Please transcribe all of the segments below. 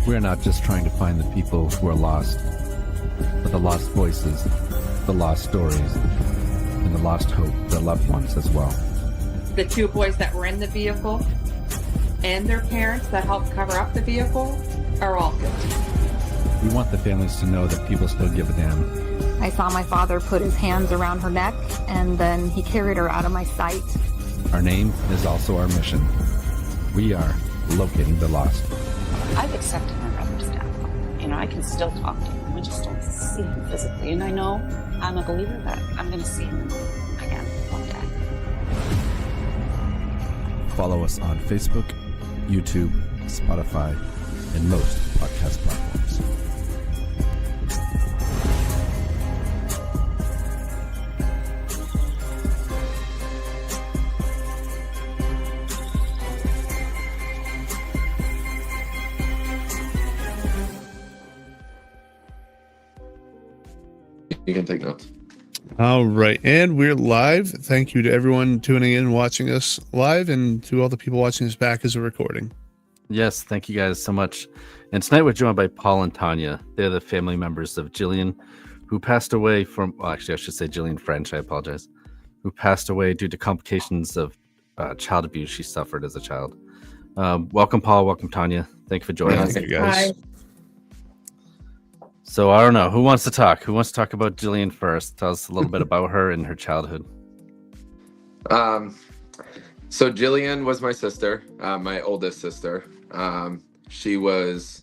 We're not just trying to find the people who are lost, but the lost voices, the lost stories, and the lost hope of their loved ones as well. The two boys that were in the vehicle and their parents that helped cover up the vehicle are all guilty. We want the families to know that people still give a damn. I saw my father put his hands around her neck, and then he carried her out of my sight. Our name is also our mission. We are locating the lost. I've accepted my brother's death. I can still talk to him. We just don't see him physically. And I know I'm a believer that I'm going to see him again one day. Follow us on Facebook, YouTube, Spotify, and most podcast platforms. You can take notes. All right, and we're live. Thank you to everyone tuning in, watching us live, and to all the people watching us back as a recording. Yes, thank you guys so much. And tonight we're joined by Paul and Tanya. They're the family members of Jillian, who passed away from, well, actually, I should say Jillian French, I apologize, who passed away due to complications of child abuse she suffered as a child. Welcome, Paul. Welcome, Tanya. Thank you for joining us. Thank you, guys. Hi. So I don't know. Who wants to talk? Who wants to talk about Jillian first? Tell us a little bit about her and her childhood. So Jillian was my sister, my oldest sister. She was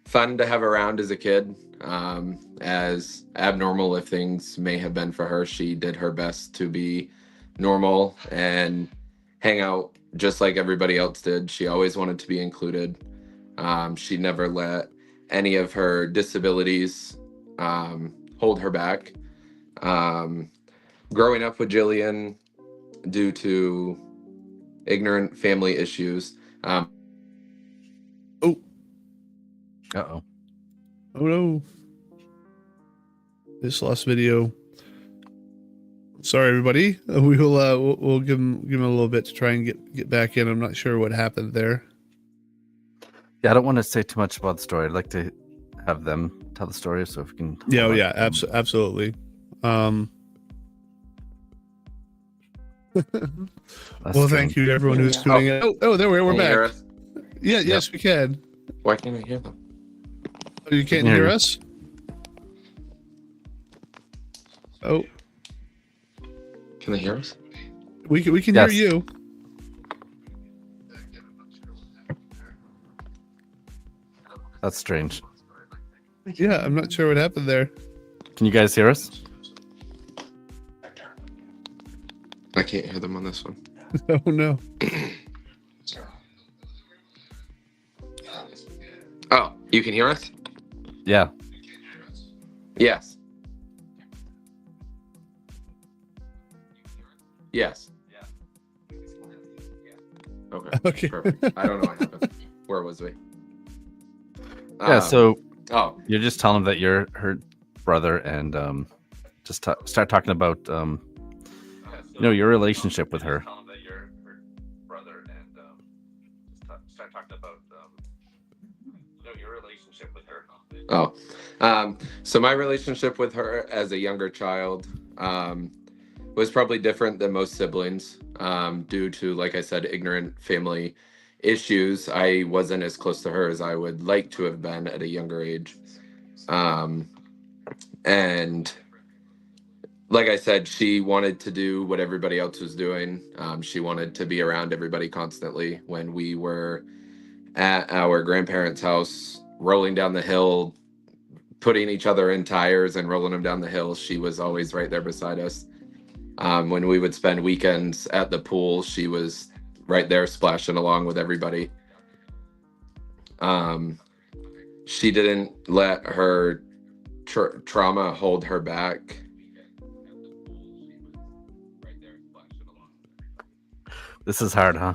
fun to have around as a kid. As abnormal if things may have been for her, she did her best to be normal and hang out just like everybody else did. She always wanted to be included. She never let any of her disabilities hold her back. Growing up with Jillian, due to ignorant family issues. Oh no. This lost video. Sorry, everybody. We will we'll give him a little bit to try and get back in. I'm not sure what happened there. Yeah, I don't want to say too much about the story. I'd like to have them tell the story, so if we can. Yeah, absolutely. Well, thank you to everyone who's tuning in. Oh, there we're back. Yeah, yes, we can. Why can't I hear them? Oh, you can't hear us? Oh, Can they hear us? we can Yes. hear you. That's strange. Yeah, I'm not sure what happened there. Can you guys hear us? I can't hear them on this one. Oh no. Oh, you can hear us? Yeah. Yes. Yes. Okay. Perfect. I don't know what happened. Where was we? Yeah, so Oh, you're just telling them that you're her brother, and just start talking about your relationship with her. Oh, so my relationship with her as a younger child was probably different than most siblings due to, like I said, ignorant family issues. I wasn't as close to her as I would like to have been at a younger age. And like I said, she wanted to do what everybody else was doing. She wanted to be around everybody constantly. When we were at our grandparents' house, rolling down the hill, putting each other in tires and rolling them down the hill, she was always right there beside us. When we would spend weekends at the pool, she was right there splashing along with everybody. She didn't let her trauma hold her back. This is hard, huh?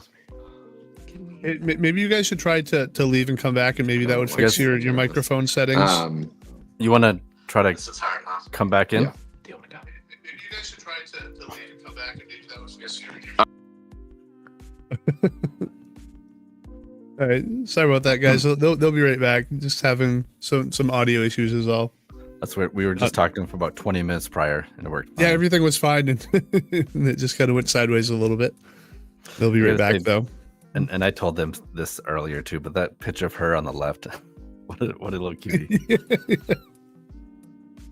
Maybe you guys should try to leave and come back, and maybe that would fix your microphone settings. You want to try to come back in? Yeah. Maybe you guys should try to leave and come back, and maybe that would fix your All right, sorry about that, guys. They'll be right back. Just having some audio issues is all. That's what we were just talking for about 20 minutes prior, and it worked. Yeah, fine. everything was fine, and, and it just kind of went sideways a little bit. They'll be right back, though. And I told them this earlier too, but that picture of her on the left, what a little cutie.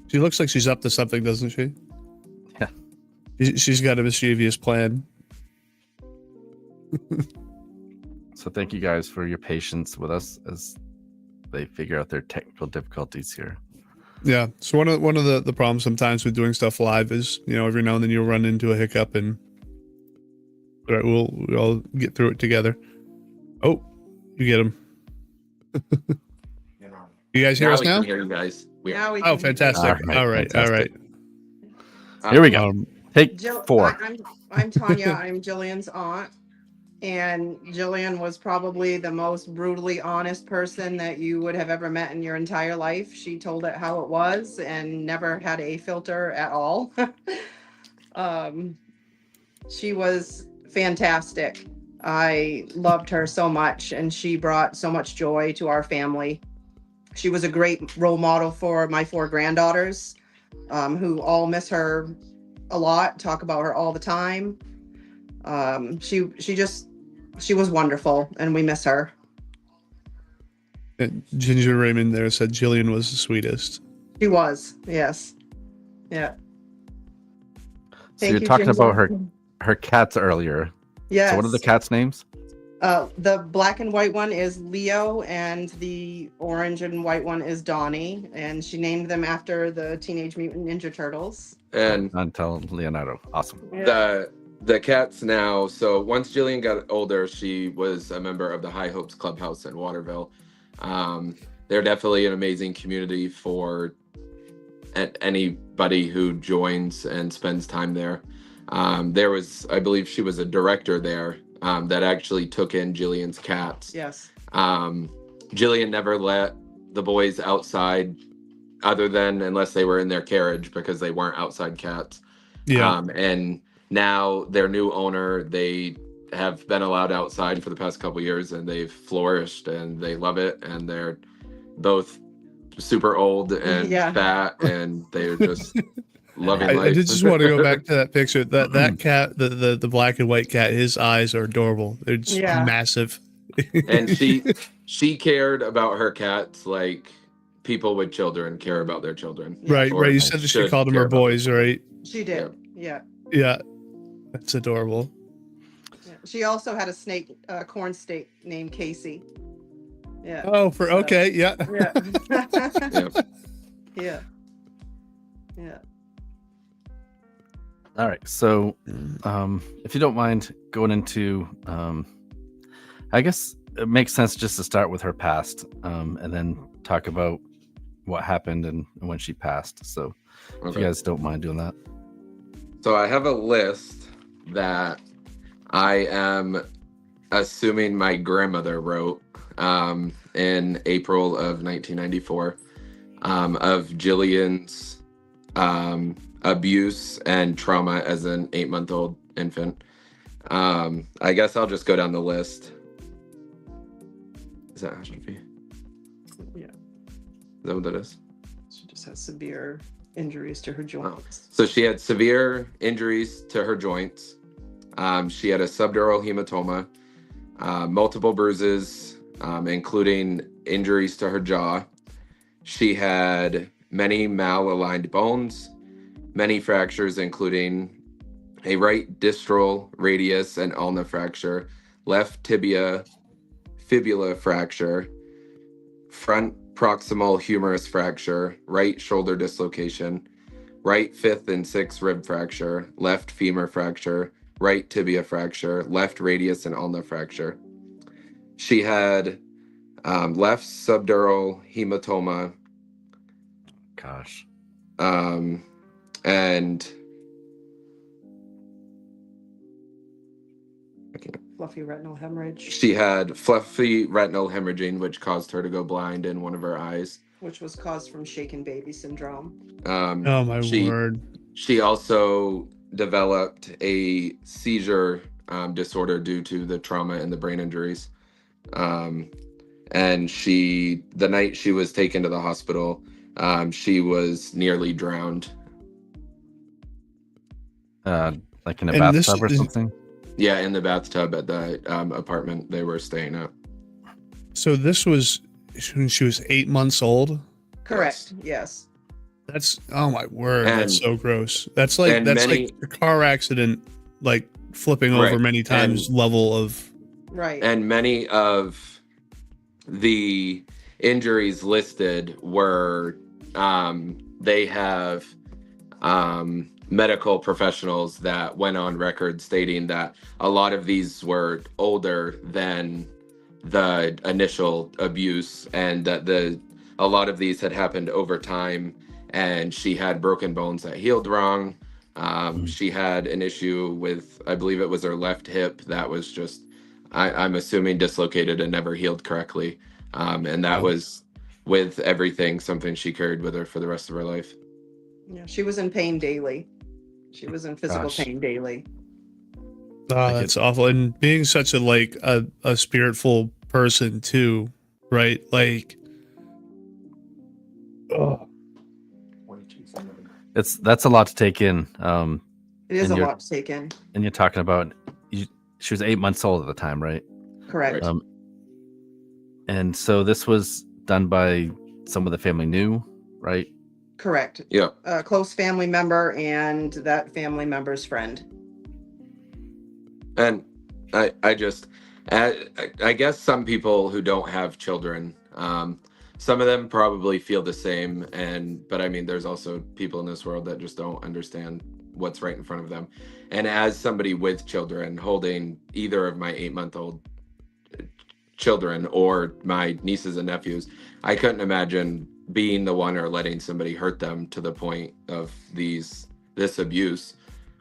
She looks like she's up to something, doesn't she? Yeah. She's got a mischievous plan. So thank you guys for your patience with us as they figure out their technical difficulties here. Yeah. So one of the problems sometimes with doing stuff live is, every now and then you'll run into a hiccup, and all right, we'll get through it together. Oh, you get him. You guys hear us we now? can hear you guys. Now we Oh, can- fantastic. All right. fantastic. All right. Here we go. Take Jill, 4. I'm Tanya. I'm Jillian's aunt. And Jillian was probably the most brutally honest person that you would have ever met in your entire life. She told it how it was and never had a filter at all. She was fantastic. I loved her so much, and she brought so much joy to our family. She was a great role model for my 4 granddaughters, who all miss her a lot, talk about her all the time. She was wonderful, and we miss her. And Ginger Raymond there said Jillian was the sweetest. She was, yes. Yeah. So Thank you're you, talking Ginger. about her cats earlier. Yes. So what are the cats' names? The black and white one is Leo, and the orange and white one is Donnie, and she named them after the Teenage Mutant Ninja Turtles. And Until Leonardo. Awesome. the cats now, so once Jillian got older, she was a member of the High Hopes Clubhouse in Waterville. They're definitely an amazing community for anybody who joins and spends time there. There was, I believe she was a director there that actually took in Jillian's cats. Yes. Jillian never let the boys outside other than unless they were in their carriage, because they weren't outside cats. Yeah. And now their new owner, they have been allowed outside for the past couple years, and they've flourished and they love it. And they're both super old and fat, and they're just loving life. I did just want to go back to that picture. That cat, the black and white cat, his eyes are adorable. They're just massive. And she cared about her cats like people with children care about their children. Right. You said that she called them her boys, right? She did. Yeah. Yeah. That's adorable. Yeah. She also had a corn snake named Casey. Yeah. Oh, okay. Yeah. Yeah. Yeah. Yeah. All right. So if you don't mind going into, I guess it makes sense just to start with her past and then talk about what happened and when she passed. So if you guys don't mind doing that. So I have a list that I am assuming my grandmother wrote in April of 1994 of Jillian's abuse and trauma as an 8-month-old infant. I guess I'll just go down the list. Is that atrophy? Yeah. Is that what that is? She just has severe injuries to her joints. So she had severe injuries to her joints. She had a subdural hematoma, multiple bruises, including injuries to her jaw. She had many malaligned bones, many fractures, including a right distal radius and ulna fracture, left tibia fibula fracture, front proximal humerus fracture, right shoulder dislocation, right 5th and 6th rib fracture, left femur fracture, right tibia fracture, left radius and ulna fracture. She had left subdural hematoma. Gosh. And Fluffy retinal hemorrhage, she had fluffy retinal hemorrhaging, which caused her to go blind in one of her eyes. which was caused from shaken baby syndrome. Oh my word. She also developed a seizure disorder due to the trauma and the brain injuries. And the night she was taken to the hospital, she was nearly drowned. Like in a And this bathtub or is- something. Yeah, in the bathtub at the apartment they were staying at. So this was when she was 8 months old. Correct. Yes. That's, oh my word, And- that's so gross. That's like and many- like a car accident, like flipping over Right. many times level of. Right. And many of the injuries listed were they have medical professionals that went on record stating that a lot of these were older than the initial abuse, and that a lot of these had happened over time, and she had broken bones that healed wrong. She had an issue with, I believe it was her left hip that was just, I'm assuming, dislocated and never healed correctly. And that was, with everything, something she carried with her for the rest of her life. Yeah, she was in pain daily. She was in physical Gosh. pain daily. Oh, that's awful. And being such a like a spiritful person too, right? Like, oh, That's a lot to take in. It is And a you're- lot to take in. And you're talking about she was 8 months old at the time, right? Correct. Right. And so this was done by someone the family knew, right? Correct. Yeah. A close family member and that family member's friend. And I guess some people who don't have children, some of them probably feel the same. But I mean, there's also people in this world that just don't understand what's right in front of them. And as somebody with children, holding either of my 8-month-old children or my nieces and nephews, I couldn't imagine being the one or letting somebody hurt them to the point of this abuse,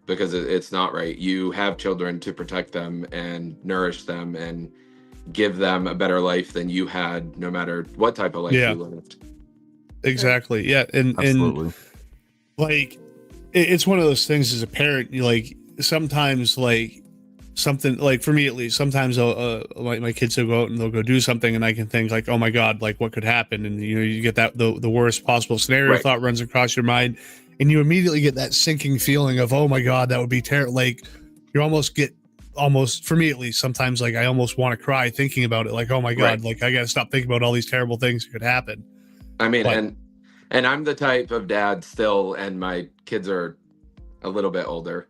because it's not right. You have children to protect them and nourish them and give them a better life than you had, no matter what type of life Yeah. you lived. exactly. Yeah. And Absolutely. like it's one of those things as a parent, you like sometimes like something like, for me at least, sometimes my kids will go out and they'll go do something and I can think like, oh my God, like what could happen? And you get that the worst possible scenario Right. thought runs across your mind, and you immediately get that sinking feeling of, oh my God, that would be terrible. Like you almost, for me at least, sometimes like I almost want to cry thinking about it. Like, oh my God, Right. like I gotta stop thinking about all these terrible things that could happen. I mean, But- and I'm the type of dad still, and my kids are a little bit older,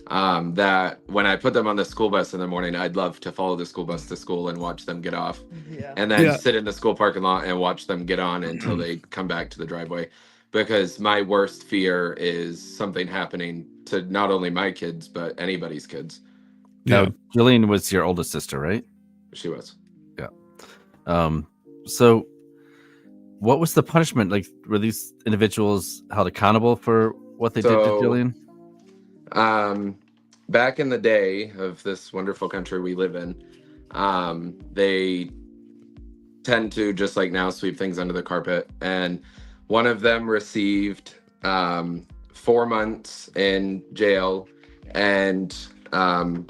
that when I put them on the school bus in the morning, I'd love to follow the school bus to school and watch them get off, Yeah. and then Yeah. sit in the school parking lot and watch them get on until they come back to the driveway. Because my worst fear is something happening to not only my kids, but anybody's kids. Yeah. Now, Jillian was your oldest sister, right? She was. So what was the punishment? Like, were these individuals held accountable for what they did to So- Jillian? Back in the day of this wonderful country we live in, they tend to, just like now, sweep things under the carpet. And one of them received 4 months in jail, and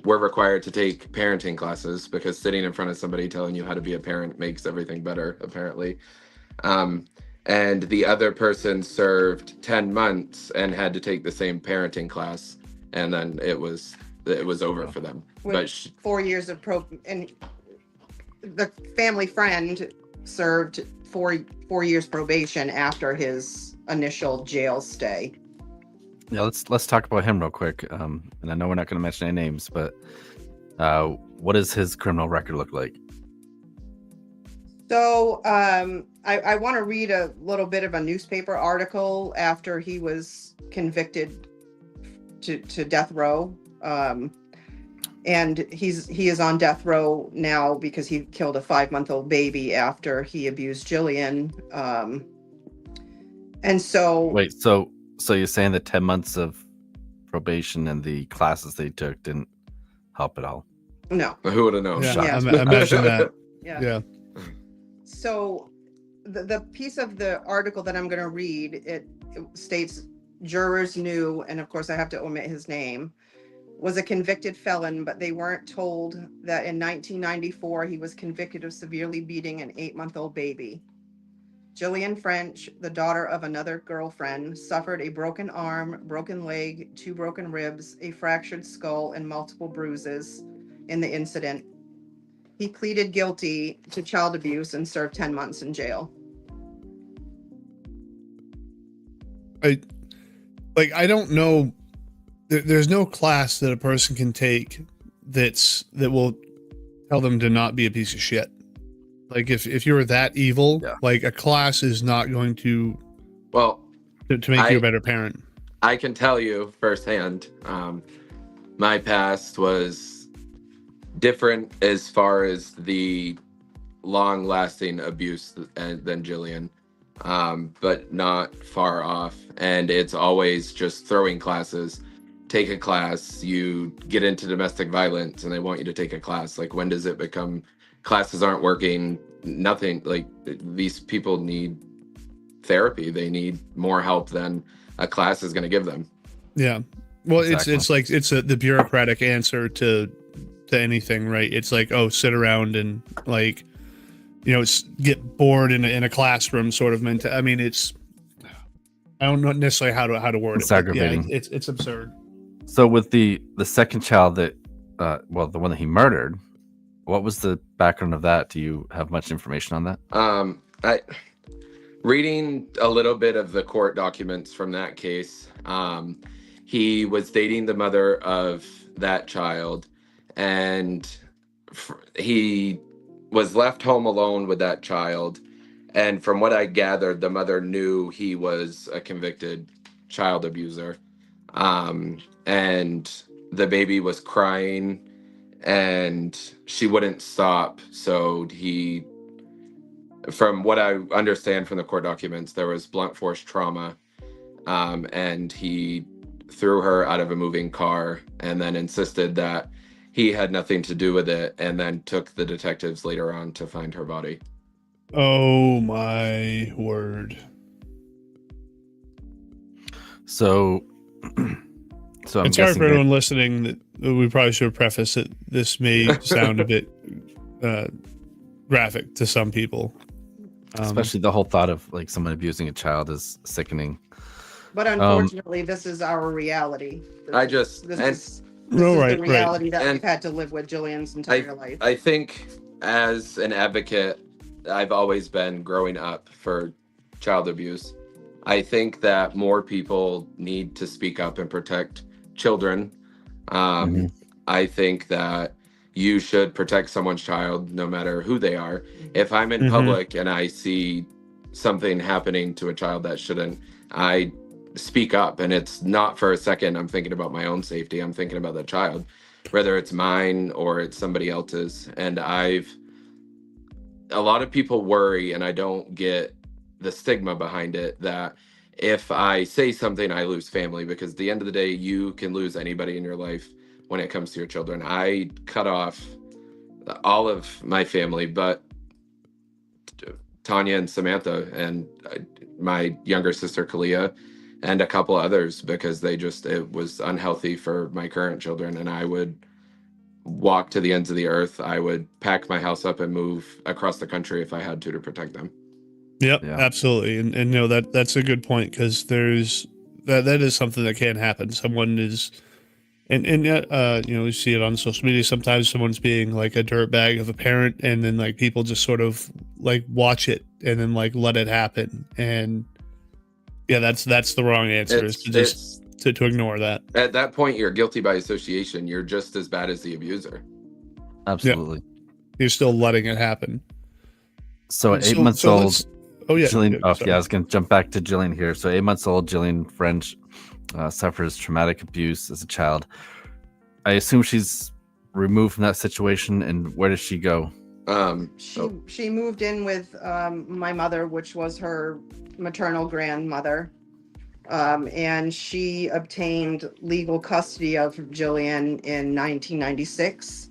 we're required to take parenting classes, because sitting in front of somebody telling you how to be a parent makes everything better, apparently. And the other person served 10 months and had to take the same parenting class, and then it was over for them. With But 4 years of and the family friend served four years probation after his initial jail stay. Yeah, let's talk about him real quick. And I know we're not going to mention any names, but what does his criminal record look like? So I want to read a little bit of a newspaper article after he was convicted to death row. And he is on death row now because he killed a 5-month-old baby after he abused Jillian. And so Wait, so you're saying that 10 months of probation and the classes they took didn't help at all? no. who would have known? Yeah, Yeah. imagine that. Yeah. Yeah. So the piece of the article that I'm going to read, it states jurors knew, and of course I have to omit his name, was a convicted felon, but they weren't told that in 1994 he was convicted of severely beating an 8-month-old baby. Jillian French, the daughter of another girlfriend, suffered a broken arm, broken leg, 2 broken ribs, a fractured skull, and multiple bruises in the incident. He pleaded guilty to child abuse and served 10 months in jail. I don't know. There's no class that a person can take that will tell them to not be a piece of shit. Like if you're that evil, Yeah. like a class is not going to make you a better parent. I can tell you firsthand, my past was different as far as the long-lasting abuse than Jillian, but not far off. And it's always just throwing classes. Take a class, you get into domestic violence and they want you to take a class. Like, when does it become classes aren't working? Nothing. Like, these people need therapy. They need more help than a class is going to give them. Yeah. Well, Exactly. it's like the bureaucratic answer to anything, right? It's like, oh, sit around and like, it's get bored in a classroom sort of mentality. I mean, I don't know necessarily how to word It's it. aggravating. Yeah, it's absurd. So with the second child that, the one that he murdered, what was the background of that? Do you have much information on that? Reading a little bit of the court documents from that case, he was dating the mother of that child, and he was left home alone with that child. And from what I gathered, the mother knew he was a convicted child abuser. And the baby was crying and she wouldn't stop. So from what I understand from the court documents, there was blunt force trauma. And he threw her out of a moving car and then insisted that he had nothing to do with it, and then took the detectives later on to find her body. Oh my word. So I'm It's hard guessing for anyone listening that we probably should preface that this may sound a bit graphic to some people. especially the whole thought of like someone abusing a child is sickening. But unfortunately, this is our reality. This This and is Right. the reality that And we've had to live with Jillian's entire life. I think as an advocate, I've always been growing up for child abuse. I think that more people need to speak up and protect children. I think that you should protect someone's child no matter who they are. If I'm in public and I see something happening to a child that shouldn't, I speak up. And it's not for a second I'm thinking about my own safety. I'm thinking about the child, whether it's mine or it's somebody else's. And a lot of people worry, and I don't get the stigma behind it, that if I say something, I lose family, because at the end of the day, you can lose anybody in your life when it comes to your children. I cut off all of my family, but Tanya and Samantha and my younger sister, Kalia, and a couple others, because it was unhealthy for my current children. And I would walk to the ends of the earth. I would pack my house up and move across the country if I had to protect them. Yep, Yeah. absolutely. And that's a good point, because there's that is something that can happen. Someone is, and you see it on social media. Sometimes someone's being like a dirtbag of a parent, and then like people just sort of like watch it and then like let it happen. And yeah, that's the wrong answer, is to just to ignore that. At that point, you're guilty by association. You're just as bad as the abuser. Absolutely. You're still letting it happen. So at 8 months old, Jillian. sorry. I was going to jump back to Jillian here. So 8 months old, Jillian French suffers traumatic abuse as a child. I assume she's removed from that situation. And where does she go? She moved in with my mother, which was her maternal grandmother, and she obtained legal custody of Jillian in 1996,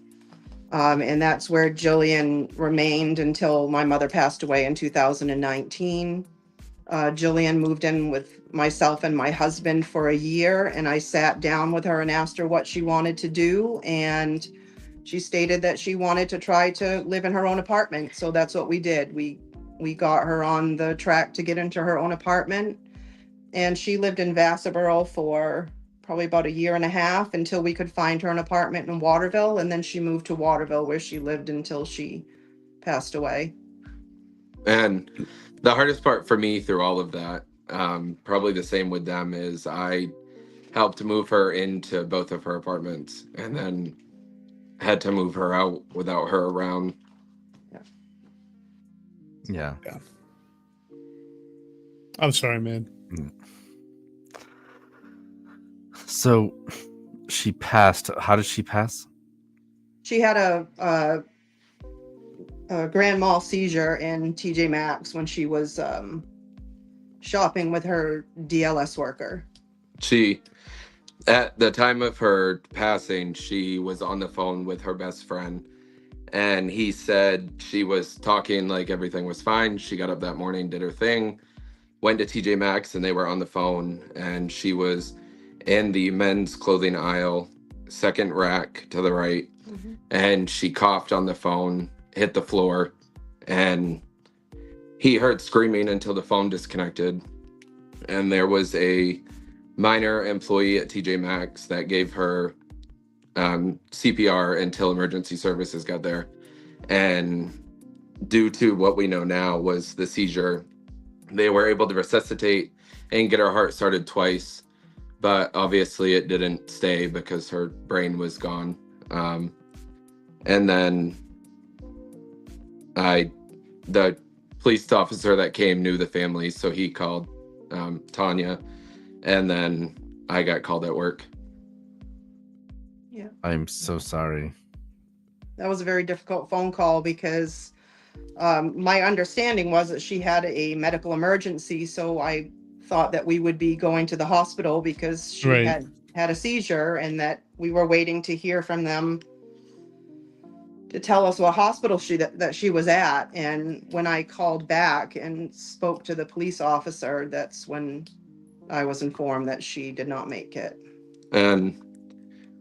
and that's where Jillian remained until my mother passed away in 2019. Jillian moved in with myself and my husband for a year, and I sat down with her and asked her what she wanted to do, and she stated that she wanted to try to live in her own apartment. So that's what we did. We got her on the track to get into her own apartment, and she lived in Vassaboro for probably about a year and a half until we could find her an apartment in Waterville, and then she moved to Waterville where she lived until she passed away. And the hardest part for me through all of that, probably the same with them, is I helped move her into both of her apartments and then had to move her out without her around. Yeah. I'm sorry, man. So she passed. How did she pass? She had a grand mal seizure in TJ Maxx when she was shopping with her DLS worker. She, at the time of her passing, she was on the phone with her best friend, and he said she was talking like everything was fine. She got up that morning, did her thing, went to TJ Maxx, and they were on the phone, and she was in the men's clothing aisle, second rack to the right, and she coughed on the phone, hit the floor, and he heard screaming until the phone disconnected. And there was a minor employee at TJ Maxx that gave her CPR until emergency services got there. And due to what we know now was the seizure, they were able to resuscitate and get her heart started twice. But obviously it didn't stay because her brain was gone. And then the police officer that came knew the family, so he called Tanya, and then I got called at work. Yeah. I'm so sorry. That was a very difficult phone call because my understanding was that she had a medical emergency, so I thought that we would be going to the hospital because she Right. had a seizure, and that we were waiting to hear from them to tell us what hospital that she was at. And when I called back and spoke to the police officer, that's when I was informed that she did not make it. And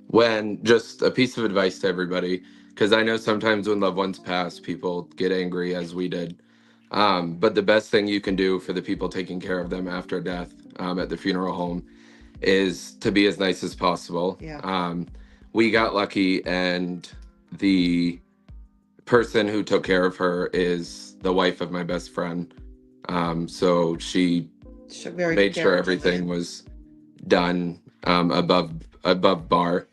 when, just a piece of advice to everybody, because I know sometimes when loved ones pass, people get angry, as we did. But the best thing you can do for the people taking care of them after death at the funeral home is to be as nice as possible. Yeah. We got lucky, and the person who took care of her is the wife of my best friend. So she Very made sure caring. everything was done above bar.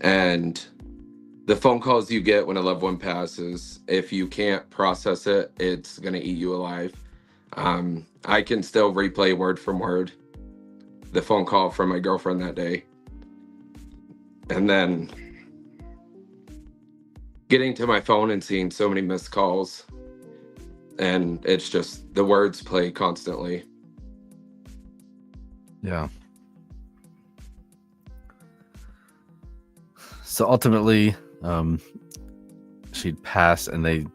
And the phone calls you get when a loved one passes, if you can't process it, it's going to eat you alive. I can still replay word from word the phone call from my girlfriend that day. And then getting to my phone and seeing so many missed calls, and it's just the words play constantly. Yeah. So ultimately, she'd passed, and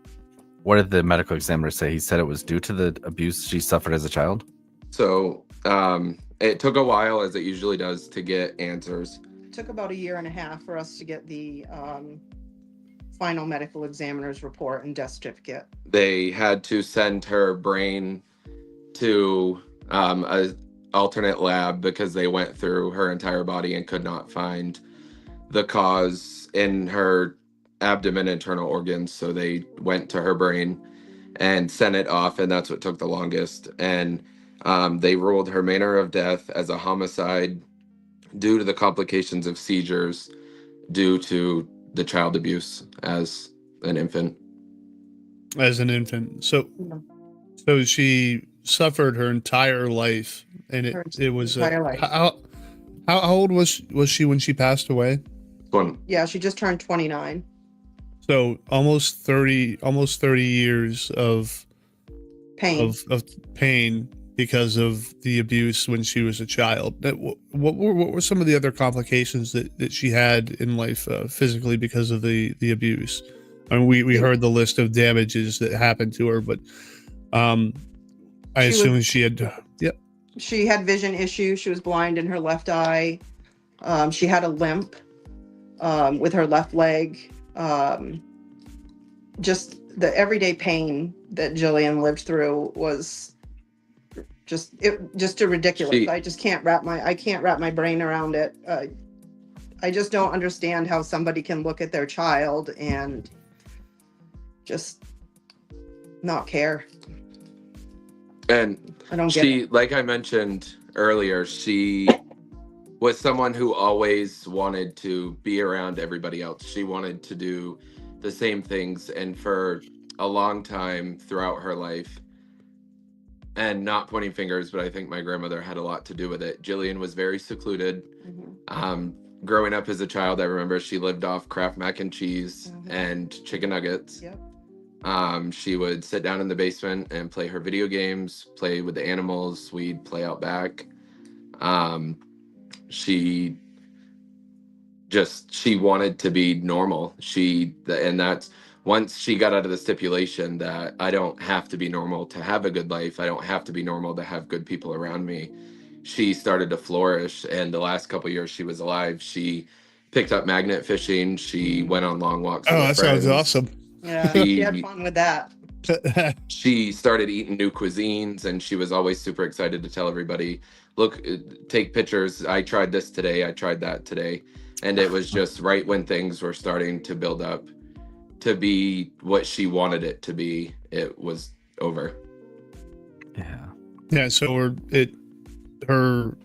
what did the medical examiner say? He said it was due to the abuse she suffered as a child? So it took a while, as it usually does, to get answers. It took about a year and a half for us to get the final medical examiner's report and death certificate. They had to send her brain to a alternate lab because they went through her entire body and could not find the cause in her abdomen, internal organs. So they went to her brain and sent it off, and that's what took the longest. And they ruled her manner of death as a homicide due to the complications of seizures due to the child abuse as an infant. So she suffered her entire life, and it was entire life. How old was she when she passed away? Yeah, she just turned 29. So almost 30 years of Pain. of pain because of the abuse when she was a child. What were some of the other complications that she had in life physically because of the abuse? I mean, we heard the list of damages that happened to her, but I She assume was- she had. Yep. She had vision issues. She was blind in her left eye. She had a limp with her left leg. Just the everyday pain that Jillian lived through was just ridiculous. She- I just can't wrap my brain around it. I just don't understand how somebody can look at their child and just not care. And I don't get it. she, like I mentioned earlier, she was someone who always wanted to be around everybody else. She wanted to do the same things. And for a long time throughout her life, and not pointing fingers, but I think my grandmother had a lot to do with it. Jillian was very secluded. Mhm. Growing up as a child, I remember she lived off Kraft mac and cheese Mhm. and chicken nuggets. Yep. She would sit down in the basement and play her video games, play with the animals. We'd play out back. She wanted to be normal. And that's once she got out of the stipulation that I don't have to be normal to have a good life. I don't have to be normal to have good people around me. She started to flourish. And the last couple years she was alive, she picked up magnet fishing. She went on long walks. Oh, with that friends. sounds awesome. Yeah, She- she had fun with that. She started eating new cuisines, and she was always super excited to tell everybody, look, take pictures. I tried this today. I tried that today. And it was just right when things were starting to build up to be what she wanted it to be, it was over. Yeah. Yeah, so her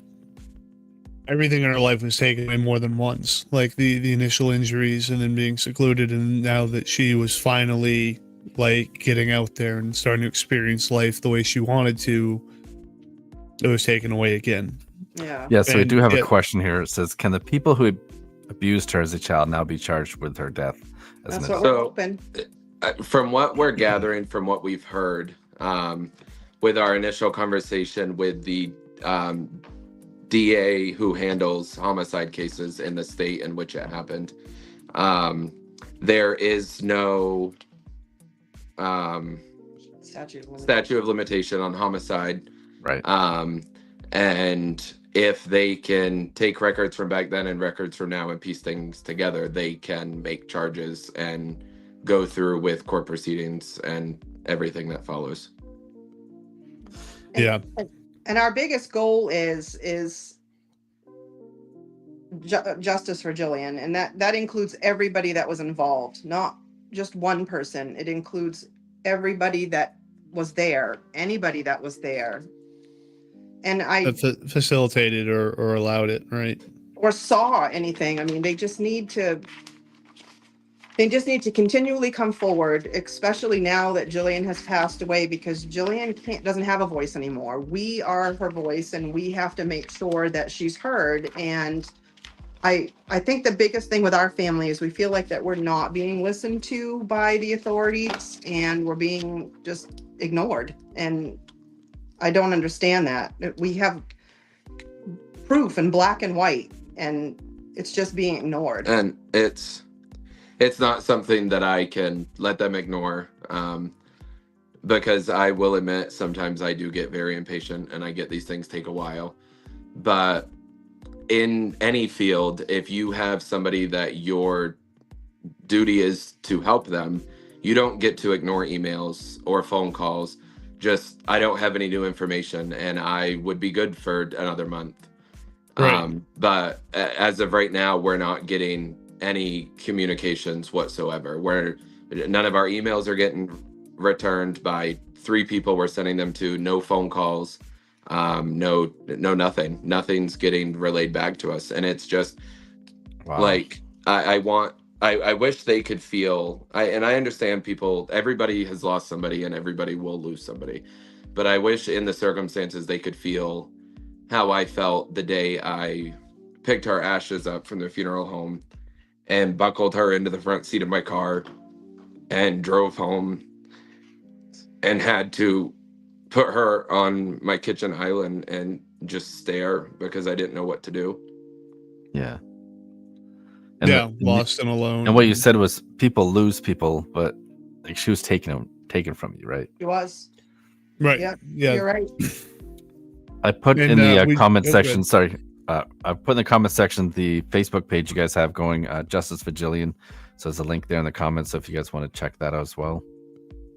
everything in her life was taken away more than once. Like the initial injuries and then being secluded, and now that she was finally like getting out there and starting to experience life the way she wanted to, it was taken away again. Yeah. Yeah, so we And, do have yeah. a question here. It says, can the people who abused her as a child now be charged with her death? As That's an what adult? we're So- hoping. From what we're gathering, from what we've heard, with our initial conversation with the DA who handles homicide cases in the state in which it happened, there is no statute of limitation on homicide. Right. And if they can take records from back then and records from now and piece things together, they can make charges and go through with court proceedings and everything that follows. Yeah. And our biggest goal is justice for Jillian, and that includes everybody that was involved, not just one person. It includes everybody that was there, anybody that was there, and That facilitated or allowed it, right? or saw anything. I mean, they just need to continually come forward, especially now that Jillian has passed away, because Jillian doesn't have a voice anymore. We are her voice, and we have to make sure that she's heard. And I think the biggest thing with our family is we feel like that we're not being listened to by the authorities, and we're being just ignored. And I don't understand that. We have proof in black and white, and it's just being ignored. And it's not something that I can let them ignore, because I will admit sometimes I do get very impatient and I get these things take a while. But in any field, if you have somebody that your duty is to help them, you don't get to ignore emails or phone calls. Just, I don't have any new information and I would be good for another month. Right. But as of right now, we're not getting any communications whatsoever. None of our emails are getting returned by 3 people we're sending them to. No phone calls. No nothing. Nothing's getting relayed back to us. And it's just like, I wish they could feel, and I understand everybody has lost somebody and everybody will lose somebody. But I wish in the circumstances they could feel how I felt the day I picked her ashes up from the funeral home and buckled her into the front seat of my car and drove home and had to put her on my kitchen island and just stare because I didn't know what to do. Yeah. Lost and alone. And what you said was people lose people, but like she was taken from you, right? It was. Right. Yep, Yeah. you're right. I put And, in the we- comment oh, section. good. Sorry, I put in the comment section the Facebook page you guys have going, Justice for Jillian. So there's a link there in the comments. So if you guys want to check that out as well,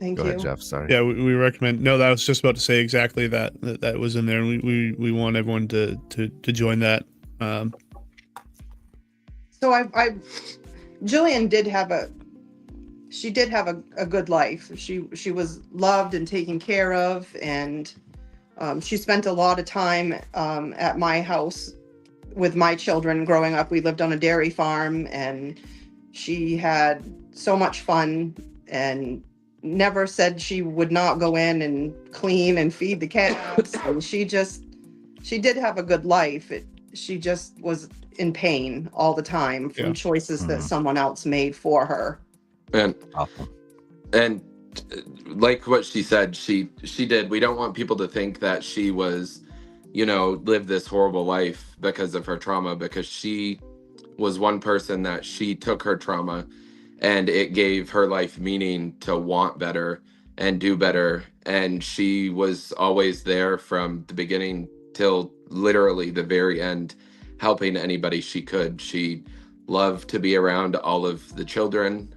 Thank go you. ahead, Jeff. Sorry. Yeah, we recommend. No, that was just about to say exactly that was in there, and we want everyone to join that. So Jillian did have a good life. She was loved and taken care of, and she spent a lot of time at my house with my children growing up. We lived on a dairy farm, and she had so much fun and never said she would not go in and clean and feed the cats. And she did have a good life. She just was in pain all the time from Yeah. choices that someone else made for her. And Awesome. and like what she said, she did. We don't want people to think that she was, lived this horrible life because of her trauma, because she was one person that she took her trauma and it gave her life meaning to want better and do better. And she was always there from the beginning till literally the very end, helping anybody she could. She loved to be around all of the children,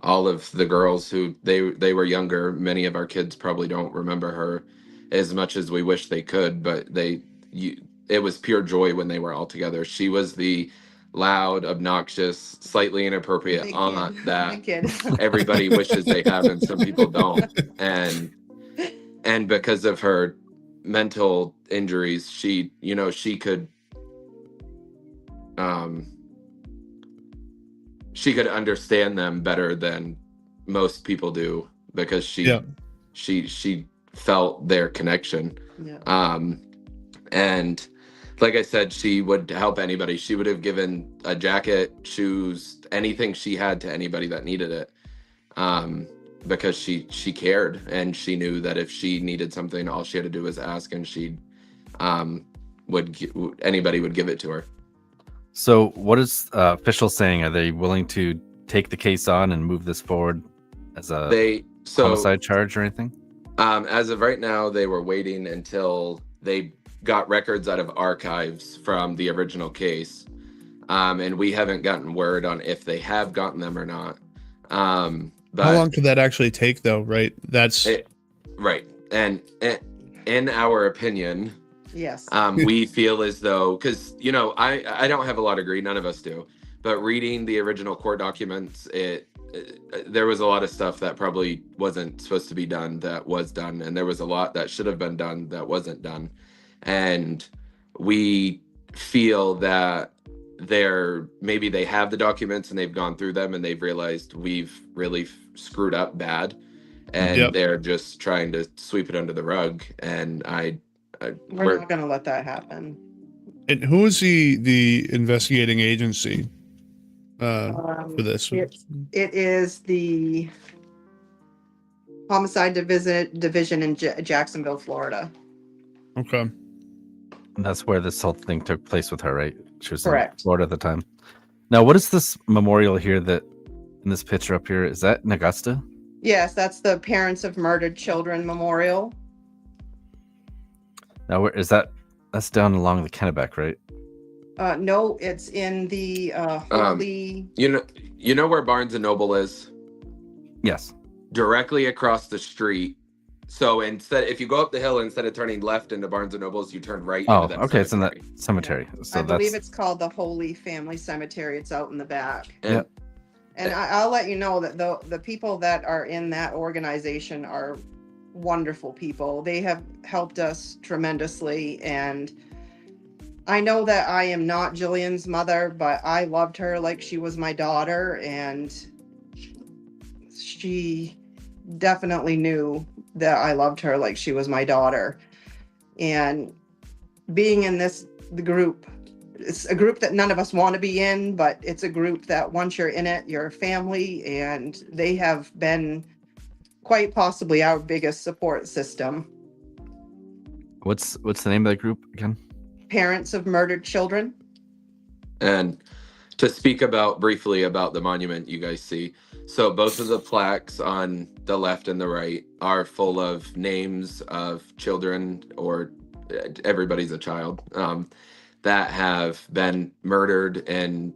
all of the girls who they were younger. Many of our kids probably don't remember her as much as we wish they could, but it was pure joy when they were all together. She was the loud, obnoxious, slightly inappropriate Big aunt kid. that Big kid. everybody wishes they have and some people don't. And because of her mental injuries, she could she could understand them better than most people do, because she felt their connection. Yeah. And like I said, she would help anybody. She would have given a jacket, shoes, anything she had to anybody that needed it, because she cared, and she knew that if she needed something, all she had to do was ask, and anybody would give it to her. So what is officials saying? Are they willing to take the case on and move this forward as a homicide charge or anything? As of right now, they were waiting until they got records out of archives from the original case, and we haven't gotten word on if they have gotten them or not. But how long could that actually take, though? Right, right. And in our opinion, Yes. we feel as though, because I don't have a law degree, none of us do, but reading the original court documents, there was a lot of stuff that probably wasn't supposed to be done that was done, and there was a lot that should have been done that wasn't done. And we feel that maybe they have the documents and they've gone through them and they've realized we've really screwed up bad, and they're just trying to sweep it under the rug. And we're not going to let that happen. And who is the investigating agency for this? It is the Homicide Division in Jacksonville, Florida. Okay. And that's where this whole thing took place with her, right? She was Correct. in Florida at the time. Now, what is this memorial here that in this picture up here? Is that in Augusta? Yes, that's the Parents of Murdered Children Memorial. Now, where is that? That's down along the Kennebec, right? No, it's in the Holy. You know where Barnes and Noble is? Yes. Directly across the street. So if you go up the hill, instead of turning left into Barnes and Nobles, you turn right. Oh, into that okay. It's in that cemetery. cemetery. So I believe it's called the Holy Family Cemetery. It's out in the back. And, And I'll let you know that the people that are in that organization are wonderful people. They have helped us tremendously. And I know that I am not Jillian's mother, but I loved her like she was my daughter. And she definitely knew that I loved her like she was my daughter. And being in the group, it's a group that none of us want to be in, but it's a group that once you're in it, you're a family, and they have been quite possibly our biggest support system. What's the name of that group again? Parents of Murdered Children. And to speak briefly about the monument you guys see, So both of the plaques on the left and the right are full of names of children, or everybody's a child, that have been murdered and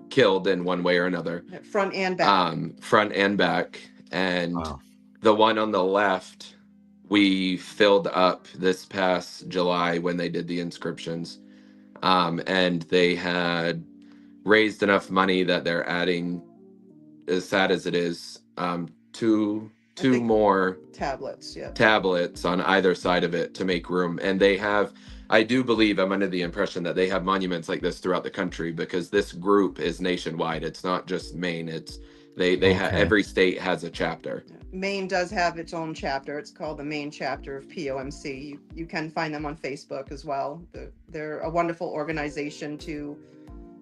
killed in one way or another. Front and back. Front and back. And Wow. the one on the left, we filled up this past July when they did the inscriptions. And they had raised enough money that they're adding, as sad as it is, two think- more Tablets, yeah. tablets on either side of it to make room. And they have, I do believe, I'm under the impression that they have monuments like this throughout the country, because this group is nationwide. It's not just Maine. It's they have, Okay. every state has a chapter. Maine does have its own chapter. It's called the Maine chapter of POMC. You can find them on Facebook as well. They're a wonderful organization to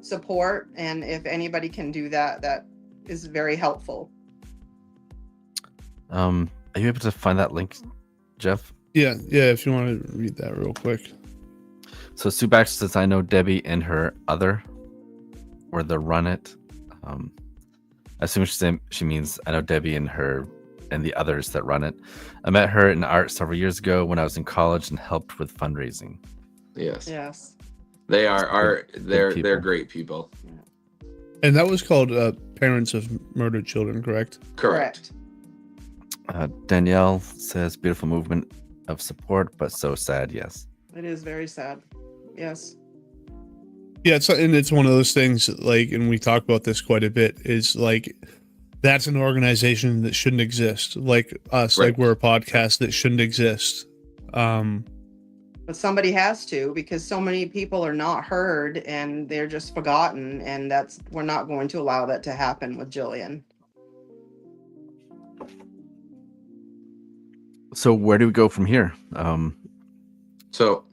support, and if anybody can do that, that is very helpful. Are you able to find that link, Jeff? Yeah. If you want to read that real quick. So Sue Baxter says, I know Debbie and her other, or the run it. I assume she means I know Debbie and her and the others that run it. I met her in art several years ago when I was in college and helped with fundraising. Yes. Yes. They are they're people. great people. And that was called Parents of Murdered Children, correct? Correct. Danielle says, beautiful movement of support, but so sad. Yes. It is very sad. Yes. Yeah, it's one of those things, like, and we talk about this quite a bit, is like, that's an organization that shouldn't exist. Like us, Right. like we're a podcast that shouldn't exist. But somebody has to, because so many people are not heard and they're just forgotten, and we're not going to allow that to happen with Jillian. So where do we go from here? So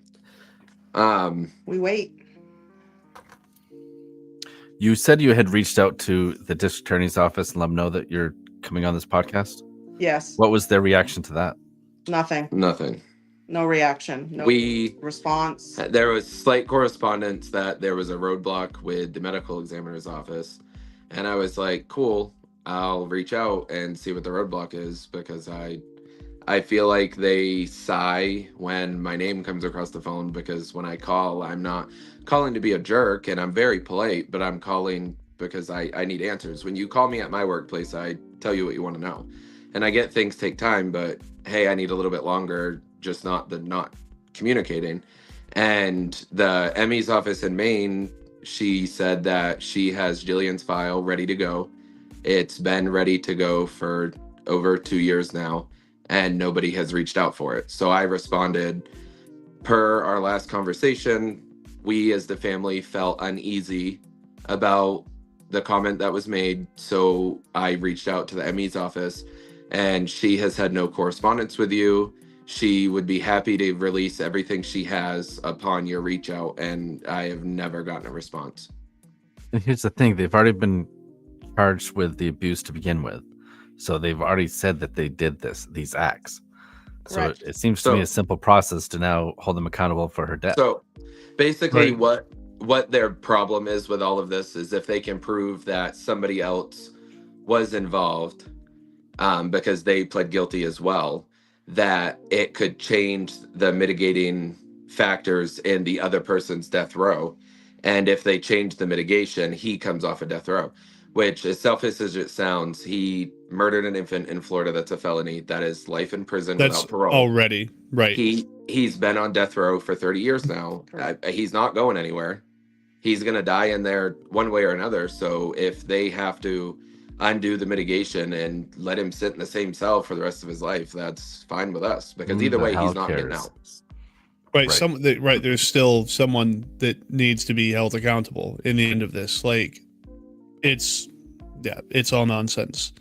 We wait. You said you had reached out to the district attorney's office and let them know that you're coming on this podcast. Yes. What was their reaction to that? Nothing. nothing. No reaction. No We response. There was slight correspondence that there was a roadblock with the medical examiner's office, and I was like, cool, I'll reach out and see what the roadblock is, because I feel like they sigh when my name comes across the phone, because when I call, I'm not calling to be a jerk, and I'm very polite, but I'm calling because I need answers. When you call me at my workplace, I tell you what you want to know, and I get things take time, but hey, I need a little bit longer, just not communicating. And the Emmy's office in Maine, she said that she has Jillian's file ready to go. It's been ready to go for over 2 years now, and nobody has reached out for it. So I responded, per our last conversation, we as the family felt uneasy about the comment that was made. So I reached out to the Emmy's office, and she has had no correspondence with you. She would be happy to release everything she has upon your reach out, and I have never gotten a response. And here's the thing, they've already been charged with the abuse to begin with. So they've already said that they did these acts. So Correct. it seems to me a simple process to now hold them accountable for her death. So basically Right. what their problem is with all of this is if they can prove that somebody else was involved, because they pled guilty as well, that it could change the mitigating factors in the other person's death row. And if they change the mitigation, he comes off a death row, which, as selfish as it sounds, he murdered an infant in Florida. That's a felony. That is life in prison That's without parole. already right. He's been on death row for 30 years now. Correct. He's not going anywhere. He's going to die in there one way or another. So if they have to undo the mitigation and let him sit in the same cell for the rest of his life, that's fine with us, because either Who the way, hell he's not getting cares? out. Right. There's still someone that needs to be held accountable in the end of this. Like, it's all nonsense.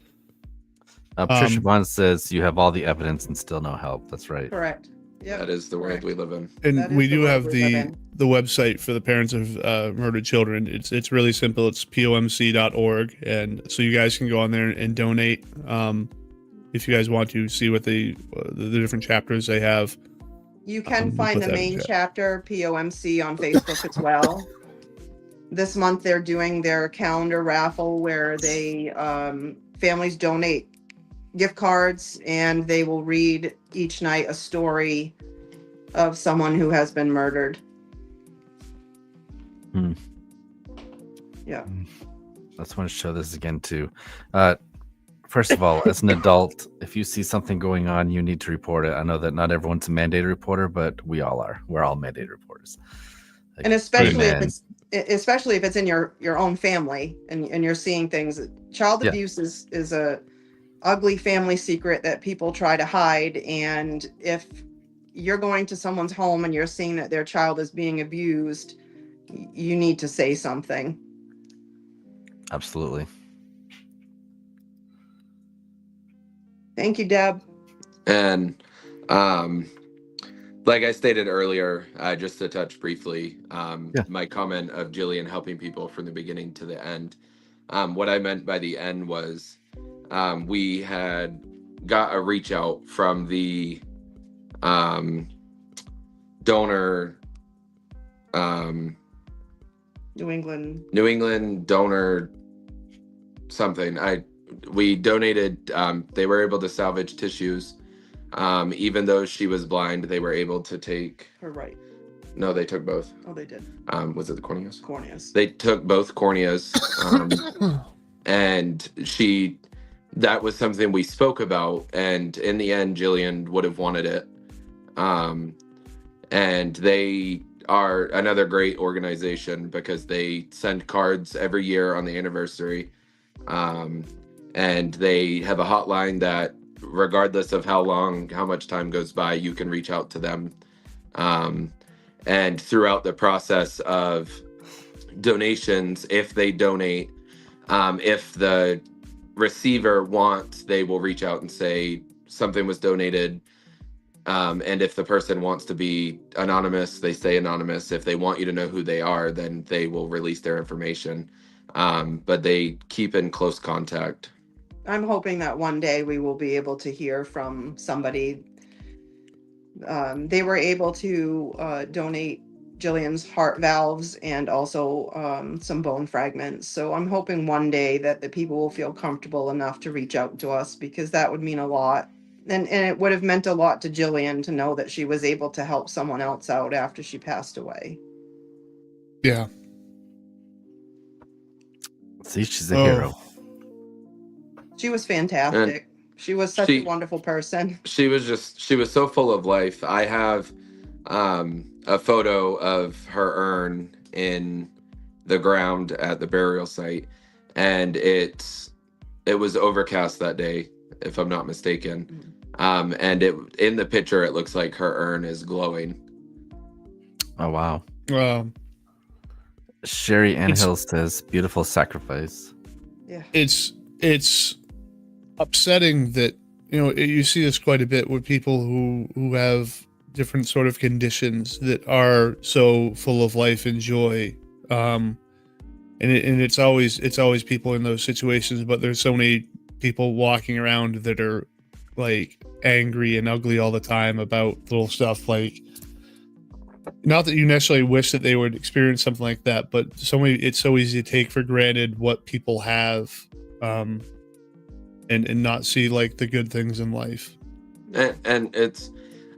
Patricia Bond says you have all the evidence and still no help. That's right. Correct. Yeah. That is the world Correct. we live in. And That is we the do world have we live in. the website for the parents of murdered children. It's really simple. It's pomc.org, and so you guys can go on there and donate if you guys want to see what the different chapters they have. You can We'll find put the that in main chat. chapter, POMC, on Facebook as well. This month they're doing their calendar raffle where they families donate gift cards, and they will read each night a story of someone who has been murdered. Hmm. Yeah. I just want to show this again too. First of all, as an adult, if you see something going on, you need to report it. I know that not everyone's a mandated reporter, but we all are. We're all mandated reporters. Like, And especially if amen. it's in your own family, and you're seeing things. Child Yeah. abuse is a ugly family secret that people try to hide, and if you're going to someone's home and you're seeing that their child is being abused, you need to say something. Absolutely. Thank you, Deb. And like I stated earlier, just to touch briefly, my comment of Jillian helping people from the beginning to the end. What I meant by the end was we had got a reach out from the donor, New England donor something. We donated, they were able to salvage tissues. Even though she was blind, they were able to take her right. No, they took both. Oh, they did. Was it the corneas? Corneas. They took both corneas. And that was something we spoke about. And in the end, Jillian would have wanted it. And they are another great organization because they send cards every year on the anniversary. And they have a hotline that, regardless of how much time goes by, you can reach out to them. And throughout the process of donations, if they donate, if the receiver wants, they will reach out and say something was donated. And if the person wants to be anonymous, they say anonymous. If they want you to know who they are, then they will release their information. But they keep in close contact. I'm hoping that one day we will be able to hear from somebody. They were able to donate Jillian's heart valves and also some bone fragments. So I'm hoping one day that the people will feel comfortable enough to reach out to us, because that would mean a lot. And it would have meant a lot to Jillian to know that she was able to help someone else out after she passed away. Yeah. See, she's a hero. She was fantastic. She was such a wonderful person. She was so full of life. I have a photo of her urn in the ground at the burial site, and it was overcast that day, if I'm not mistaken. And in the picture, it looks like her urn is glowing. Oh, wow. It's Sherry Anhill says, beautiful sacrifice. Yeah. It's upsetting that, you see this quite a bit with people who have different sort of conditions that are so full of life and joy. And it's always people in those situations, but there's so many people walking around that are like angry and ugly all the time about little stuff, like, not that you necessarily wish that they would experience something like that, but it's so easy to take for granted what people have, and not see like the good things in life. And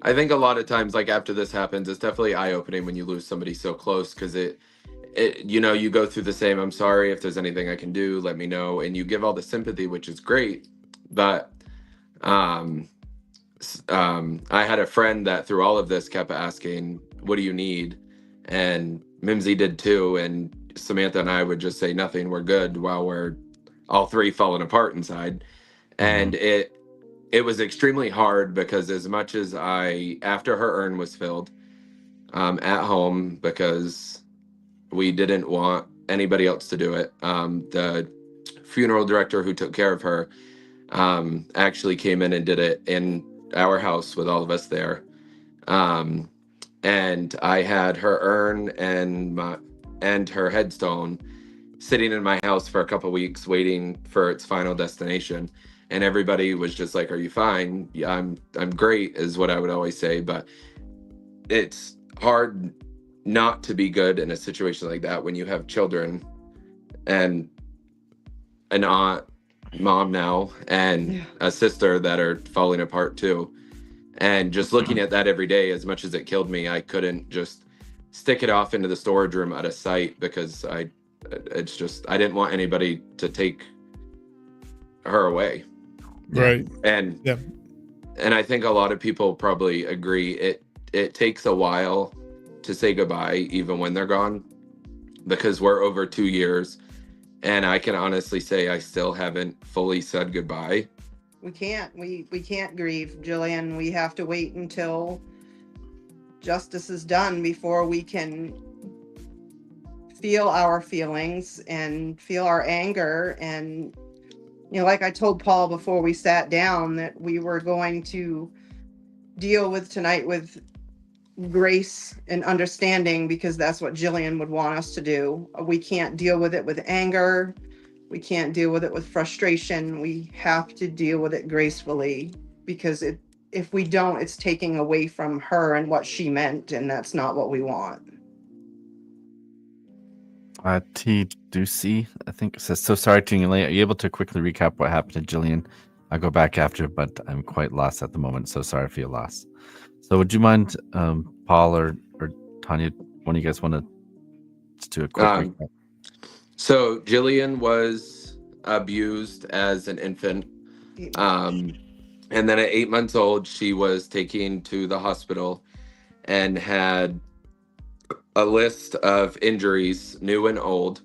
I think a lot of times, like after this happens, it's definitely eye-opening when you lose somebody so close, because you go through the same, I'm sorry, if there's anything I can do, let me know, and you give all the sympathy, which is great. But I had a friend that through all of this kept asking, what do you need? And Mimsy did too, and Samantha and I would just say nothing, we're good, while we're all three falling apart inside. And it was extremely hard, because as much as after her urn was filled at home, because we didn't want anybody else to do it, the funeral director who took care of her actually came in and did it in our house with all of us there. And I had her urn and her headstone sitting in my house for a couple weeks, waiting for its final destination. And everybody was just like, are you fine? Yeah, I'm great, is what I would always say. But it's hard not to be good in a situation like that when you have children and an aunt mom now and Yeah. a sister that are falling apart too. And just looking at that every day, as much as it killed me, I couldn't just stick it off into the storage room out of sight because I didn't want anybody to take her away. Right. And Yeah. and I think a lot of people probably agree it takes a while to say goodbye even when they're gone, because we're over 2 years and I can honestly say I still haven't fully said goodbye. We can't grieve, Jillian. We have to wait until justice is done before we can feel our feelings and feel our anger. And like I told Paul before we sat down, that we were going to deal with tonight with grace and understanding, because that's what Jillian would want us to do. We can't deal with it with anger. We can't deal with it with frustration. We have to deal with it gracefully, because if we don't, it's taking away from her and what she meant, and that's not what we want. T. Ducey, I think, says, so sorry to you late. Are you able to quickly recap what happened to Jillian? I'll go back after, but I'm quite lost at the moment, so sorry for your loss. So would you mind, Paul or Tanya, one of you guys want to do a quick recap? So Jillian was abused as an infant. And then at 8 months old, she was taken to the hospital and had a list of injuries, new and old.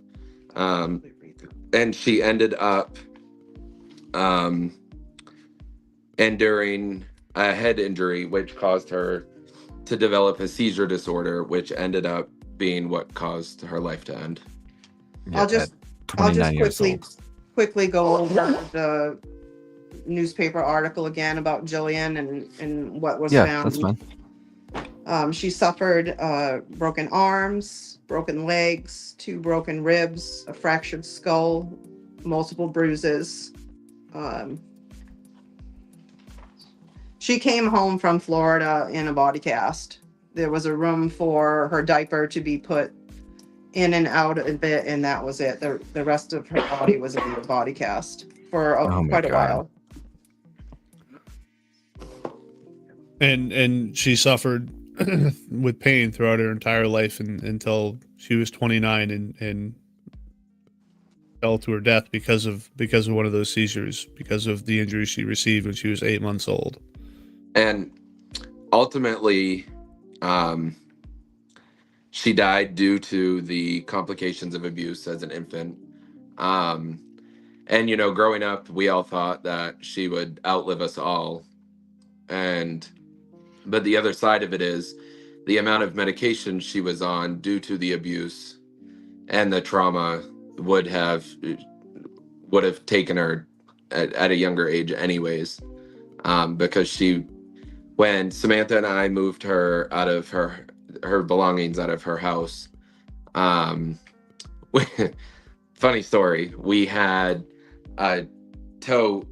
And she ended up enduring a head injury, which caused her to develop a seizure disorder, which ended up being what caused her life to end. Yeah, I'll just quickly go over the newspaper article again about Jillian and what was found. That's fine. She suffered broken arms, broken legs, 2 broken ribs, a fractured skull, multiple bruises. She came home from Florida in a body cast. There was a room for her diaper to be put in and out a bit, and that was it. The rest of her body was in the body cast for quite a while. And she suffered with pain throughout her entire life until she was 29 and fell to her death because of one of those seizures, because of the injuries she received when she was 8 months old. And ultimately, she died due to the complications of abuse as an infant. And, growing up, we all thought that she would outlive us all. But the other side of it is the amount of medication she was on due to the abuse and the trauma would have taken her at a younger age anyways. Because when Samantha and I moved her out of her belongings out of her house, funny story, we had a tote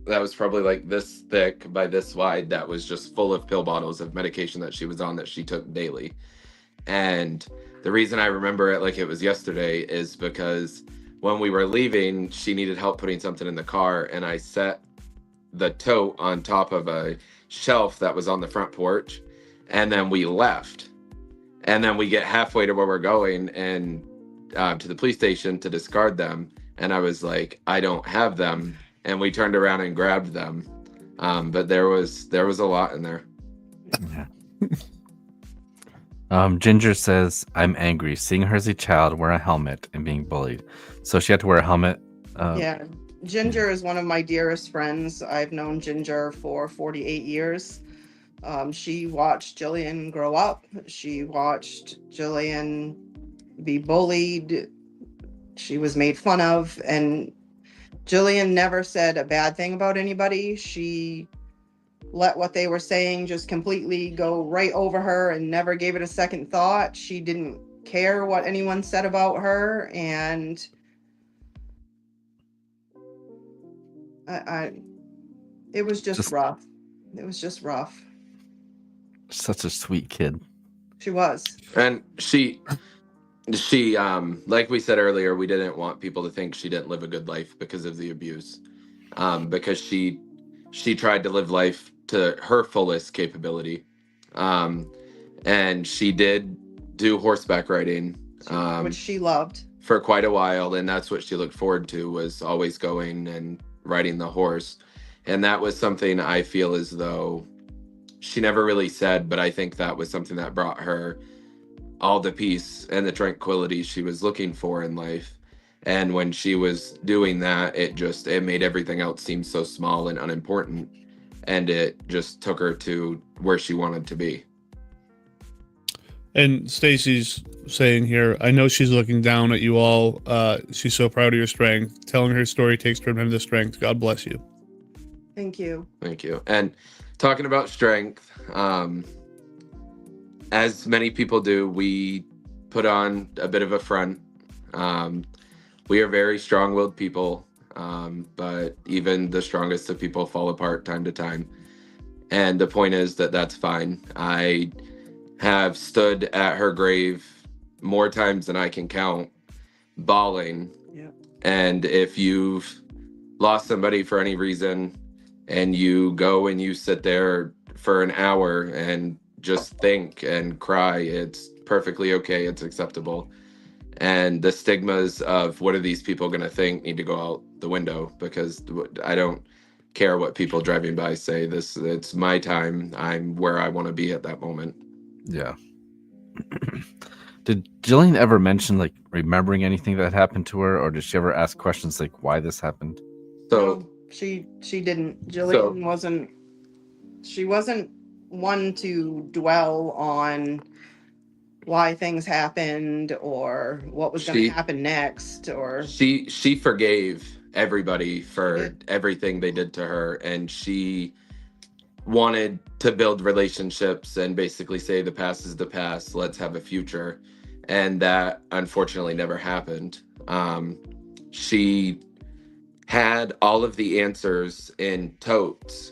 that was probably like this thick by this wide that was just full of pill bottles of medication that she was on that she took daily. And the reason I remember it like it was yesterday is because when we were leaving, she needed help putting something in the car, and I set the tote on top of a shelf that was on the front porch, and then we left. And then we get halfway to where we're going and to the police station to discard them, and I was like, I don't have them, and we turned around and grabbed them. But there was a lot in there. Yeah. Ginger says, I'm angry seeing her as a child wear a helmet and being bullied. So she had to wear a helmet. Yeah. Ginger is one of my dearest friends. I've known Ginger for 48 years. She watched Jillian grow up. She watched Jillian be bullied. She was made fun of. And Jillian never said a bad thing about anybody. She let what they were saying just completely go right over her and never gave it a second thought. She didn't care what anyone said about her. And it was just rough. It was just rough. Such a sweet kid. She was. And she She, like we said earlier, we didn't want people to think she didn't live a good life because of the abuse. Because she tried to live life to her fullest capability. And she did do horseback riding, which she loved. for quite a while, and that's what she looked forward to, was always going and riding the horse. And that was something I feel as though she never really said, but I think that was something that brought her all the peace and the tranquility she was looking for in life. And when she was doing that, it made everything else seem so small and unimportant, and it just took her to where she wanted to be. And Stacy's saying here, I know she's looking down at you all. She's so proud of your strength. Telling her story takes tremendous strength. God bless you. Thank you. Thank you. And talking about strength, as many people do, we put on a bit of a front. We are very strong-willed people, but even the strongest of people fall apart time to time. And the point is that that's fine. I have stood at her grave more times than I can count, bawling. Yep. And if you've lost somebody for any reason and you go and you sit there for an hour and just think and cry, it's perfectly okay. It's acceptable. And the stigmas of what are these people going to think need to go out the window, because I don't care what people driving by say. It's my time. I'm where I want to be at that moment. Yeah. Did Jillian ever mention like remembering anything that happened to her, or did she ever ask questions like why this happened? So No, she didn't. Jillian wasn't one to dwell on why things happened or what was going to happen next, or she forgave everybody for She did. everything they did to her, and she wanted to build relationships and basically say the past is the past, let's have a future. And that unfortunately never happened. She had all of the answers in totes,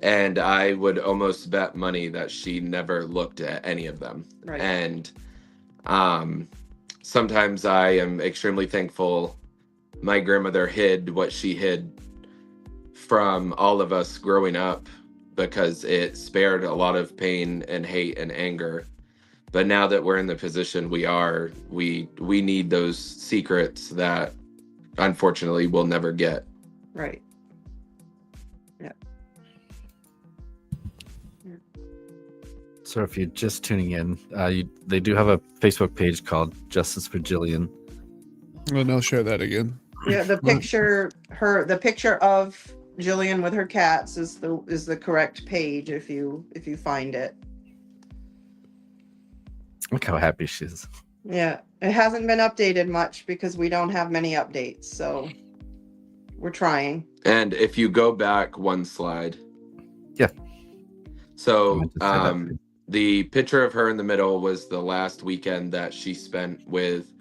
and I would almost bet money that she never looked at any of them. Right. And sometimes I am extremely thankful my grandmother hid what she hid from all of us growing up, because it spared a lot of pain and hate and anger. But now that we're in the position we are, we need those secrets that unfortunately we'll never get. right. Yeah. So if you're just tuning in, they do have a Facebook page called Justice for Jillian. Well, no, share that again. Yeah, the picture of Jillian with her cats is the correct page if you find it. Look how happy she is. Yeah, it hasn't been updated much because we don't have many updates, so we're trying. And if you go back one slide. Yeah. So the picture of her in the middle was the last weekend that she spent with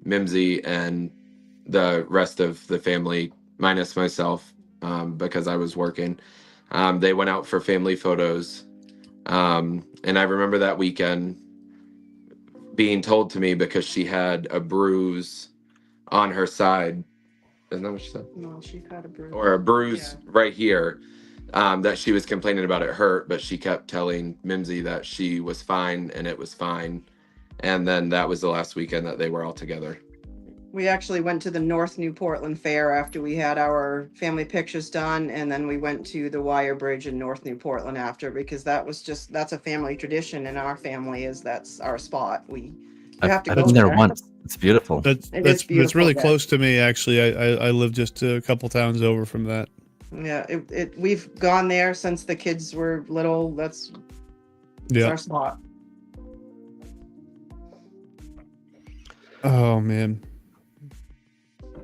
Mimsy and the rest of the family, minus myself, because I was working. They went out for family photos. And I remember that weekend being told to me, because she had a bruise on her side. Isn't that what she said? No, she had a bruise. Or a bruise right here, that she was complaining about it hurt, but she kept telling Mimsy that she was fine and it was fine. And then that was the last weekend that they were all together. We actually went to the North New Portland Fair after we had our family pictures done, and then we went to the Wire Bridge in North New Portland after, because that's a family tradition in our family, that's our spot. We have to I've go been there there. once. It's beautiful. That's beautiful it's really there. close to me, actually. I live just a couple towns over from that. Yeah, we've gone there since the kids were little. That's our spot. Oh man.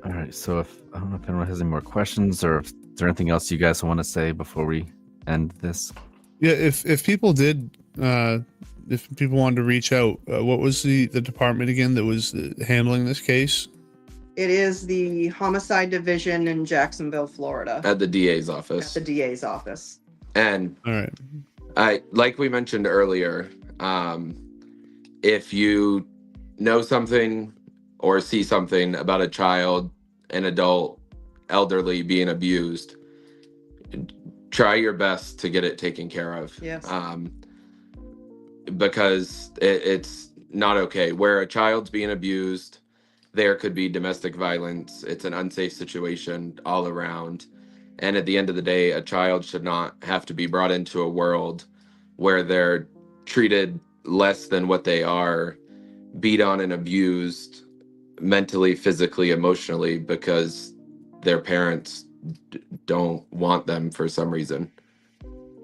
All right. So I don't know if anyone has any more questions, or if there anything else you guys want to say before we end this. Yeah, if people did, if people wanted to reach out, what was the department again that was handling this case? It is the homicide division in Jacksonville, Florida. At the DA's office. At the DA's office. And all right, like we mentioned earlier, if you know something or see something about a child, an adult, elderly being abused, try your best to get it taken care of. Yes. Because it's not okay. Where a child's being abused, there could be domestic violence. It's an unsafe situation all around. And at the end of the day, a child should not have to be brought into a world where they're treated less than what they are, beat on and abused mentally, physically, emotionally, because their parents don't want them for some reason.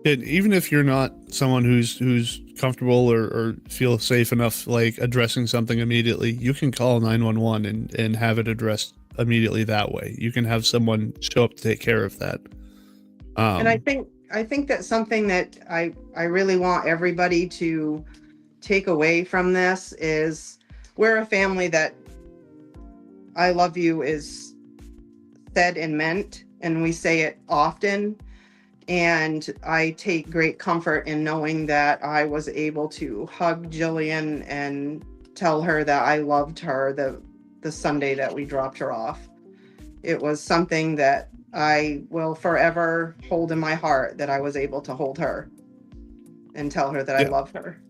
And even if you're not someone who's comfortable or feel safe enough, like addressing something immediately, you can call 911 and have it addressed immediately that way. You can have someone show up to take care of that. And I think that's something that I really want everybody to take away from this is we're a family that I love you is said and meant, and we say it often. And I take great comfort in knowing that I was able to hug Jillian and tell her that I loved her the Sunday that we dropped her off. It was something that I will forever hold in my heart, that I was able to hold her and tell her that I love her.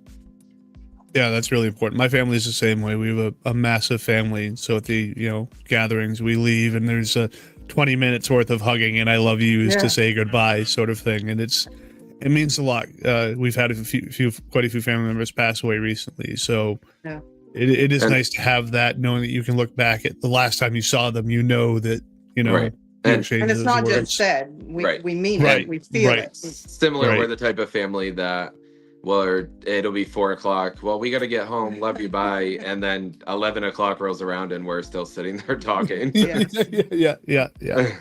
Yeah, that's really important. My family is the same way. We have a massive family. So at the, gatherings, we leave and there's 20 minutes worth of hugging and I love yous to say goodbye sort of thing. And it means a lot. We've had quite a few family members pass away recently. So it is nice to have that, knowing that you can look back at the last time you saw them, that, Right. And it's not just said, we mean it, we feel it. Similar, we're the type of family that, well, it'll be 4:00. Well, we got to get home. Love you, bye. And then 11 o'clock rolls around and we're still sitting there talking. Yeah. I'm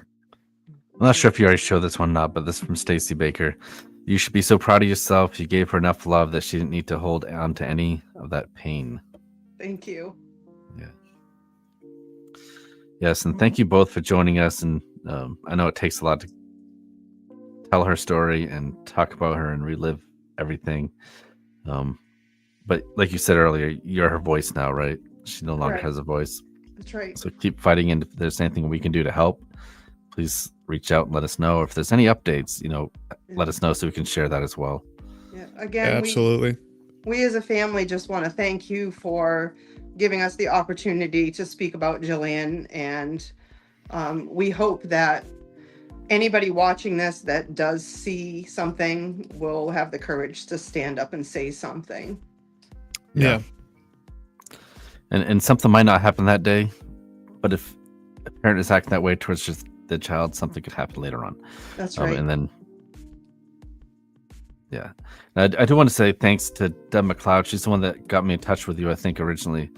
not sure if you already showed this one or not, but this is from Stacy Baker. You should be so proud of yourself. You gave her enough love that she didn't need to hold on to any of that pain. Thank you. Yeah. Yes, and thank you both for joining us. And I know it takes a lot to tell her story and talk about her and relive everything. But like you said earlier, you're her voice now, right? She no longer has a voice. That's right. So keep fighting, and if there's anything we can do to help, please reach out and let us know. If there's any updates, let us know so we can share that as well. Yeah. Again, absolutely. We as a family just want to thank you for giving us the opportunity to speak about Jillian, and we hope that anybody watching this that does see something will have the courage to stand up and say something. Yeah. And something might not happen that day, but if a parent is acting that way towards just the child, something could happen later on. That's right. And then, I do want to say thanks to Deb McLeod. She's the one that got me in touch with you, I think, originally.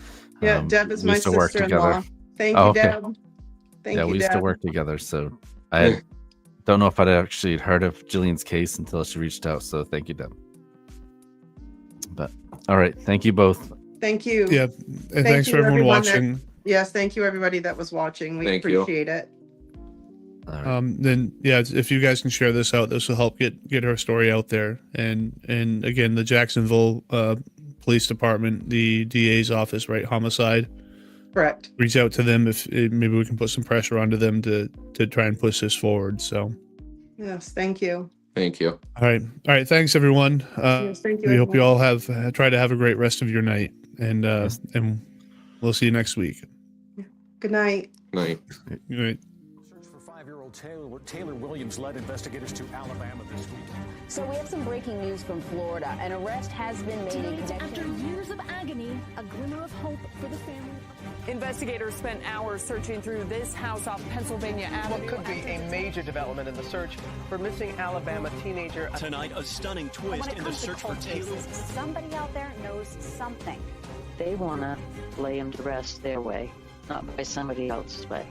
Yeah, Deb is my sister-in-law. Thank you, Deb. Thank you, we used to work together, so I don't know if I'd actually heard of Jillian's case until she reached out, so thank you, Deb. But, all right, thank you both. Thank you. Yeah, and thanks for everyone watching. Yes, thank you, everybody that was watching. We appreciate it. Right. Then if you guys can share this out, this will help get her story out there. And again, the Jacksonville Police Department, the DA's office, right, homicide. Correct. Reach out to them if maybe we can put some pressure onto them to try and push this forward. So. Yes, thank you. Thank you. All right. Thanks, everyone. Yes, thank you. We hope you all have try to have a great rest of your night, and we'll see you next week. Good night. Night. Good night. Search for 5-year-old Taylor Williams led investigators to Alabama this week. So we have some breaking news from Florida. An arrest has been made in connection. After years of agony, a glimmer of hope for the family. Investigators spent hours searching through this house off Pennsylvania Avenue. What could be a major development in the search for missing Alabama teenager. Tonight, a stunning twist in the search for Taylor. Somebody out there knows something. They want to lay him to rest their way, not by somebody else's way.